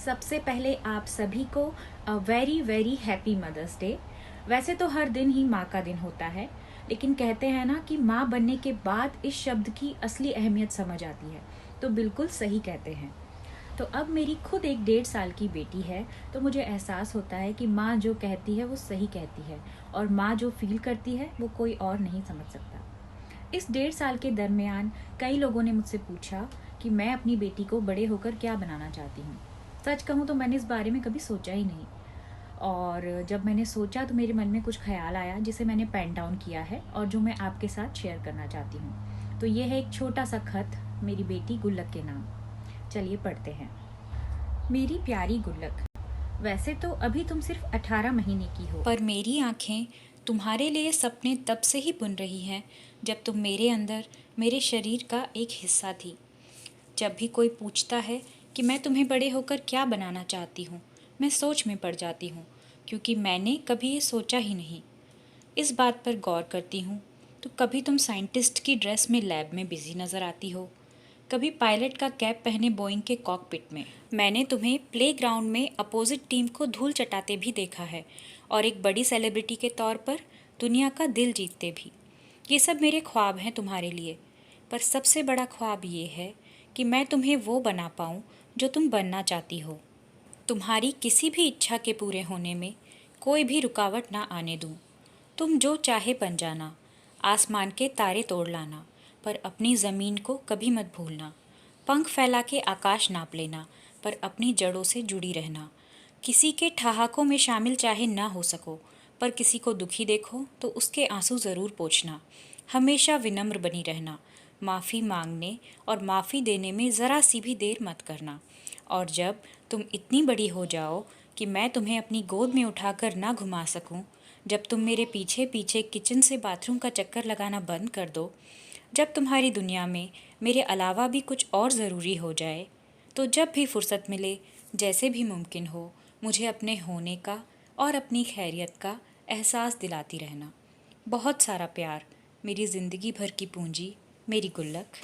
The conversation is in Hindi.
सबसे पहले आप सभी को very very happy mother's day. वैसे तो हर दिन ही माँ का दिन होता है, लेकिन कहते हैं ना कि माँ बनने के बाद इस शब्द की असली अहमियत समझ आती है। तो बिल्कुल सही कहते हैं। तो अब मेरी खुद एक 1.5 साल की बेटी है, तो मुझे एहसास होता है कि माँ जो कहती है वो सही कहती है, और माँ जो फील करती है वो कोई और नहीं समझ सकता। इस 1.5 साल के दरमियान कई लोगों ने मुझसे पूछा कि मैं अपनी बेटी को बड़े होकर क्या बनाना चाहती हूँ। सच कहूँ तो मैंने इस बारे में कभी सोचा ही नहीं, और जब मैंने सोचा तो मेरे मन में कुछ ख्याल आया जिसे मैंने पेन डाउन किया है और जो मैं आपके साथ शेयर करना चाहती हूँ। तो ये है एक छोटा सा खत मेरी बेटी गुल्लक के नाम। चलिए पढ़ते हैं। मेरी प्यारी गुल्लक, वैसे तो अभी तुम सिर्फ 18 महीने की हो, पर मेरी आंखें तुम्हारे लिए सपने तब से ही बुन रही हैं जब तुम मेरे अंदर मेरे शरीर का एक हिस्सा थी। जब भी कोई पूछता है कि मैं तुम्हें बड़े होकर क्या बनाना चाहती हूँ, मैं सोच में पड़ जाती हूँ, क्योंकि मैंने कभी ये सोचा ही नहीं। इस बात पर गौर करती हूँ तो कभी तुम साइंटिस्ट की ड्रेस में लैब में बिजी नज़र आती हो, कभी पायलट का कैप पहने बोइंग के कॉकपिट में। मैंने तुम्हें प्लेग्राउंड में अपोजिट टीम को धूल चटाते भी देखा है, और एक बड़ी सेलिब्रिटी के तौर पर दुनिया का दिल जीतते भी। ये सब मेरे ख्वाब हैं तुम्हारे लिए, पर सबसे बड़ा ख्वाब ये है कि मैं तुम्हें वो बना पाऊँ जो तुम बनना चाहती हो। तुम्हारी किसी भी इच्छा के पूरे होने में कोई भी रुकावट ना आने दूँ। तुम जो चाहे बन जाना, आसमान के तारे तोड़ लाना, पर अपनी ज़मीन को कभी मत भूलना। पंख फैला के आकाश नाप लेना, पर अपनी जड़ों से जुड़ी रहना। किसी के ठहाकों में शामिल चाहे ना हो सको, पर किसी को दुखी देखो तो उसके आंसू ज़रूर पोंछना। हमेशा विनम्र बनी रहना, माफ़ी मांगने और माफ़ी देने में ज़रा सी भी देर मत करना। और जब तुम इतनी बड़ी हो जाओ कि मैं तुम्हें अपनी गोद में उठाकर ना घुमा सकूं, जब तुम मेरे पीछे पीछे किचन से बाथरूम का चक्कर लगाना बंद कर दो, जब तुम्हारी दुनिया में मेरे अलावा भी कुछ और ज़रूरी हो जाए, तो जब भी फुर्सत मिले, जैसे भी मुमकिन हो, मुझे अपने होने का और अपनी खैरियत का एहसास दिलाती रहना। बहुत सारा प्यार, मेरी ज़िंदगी भर की पूंजी, मेरी गुल्लक।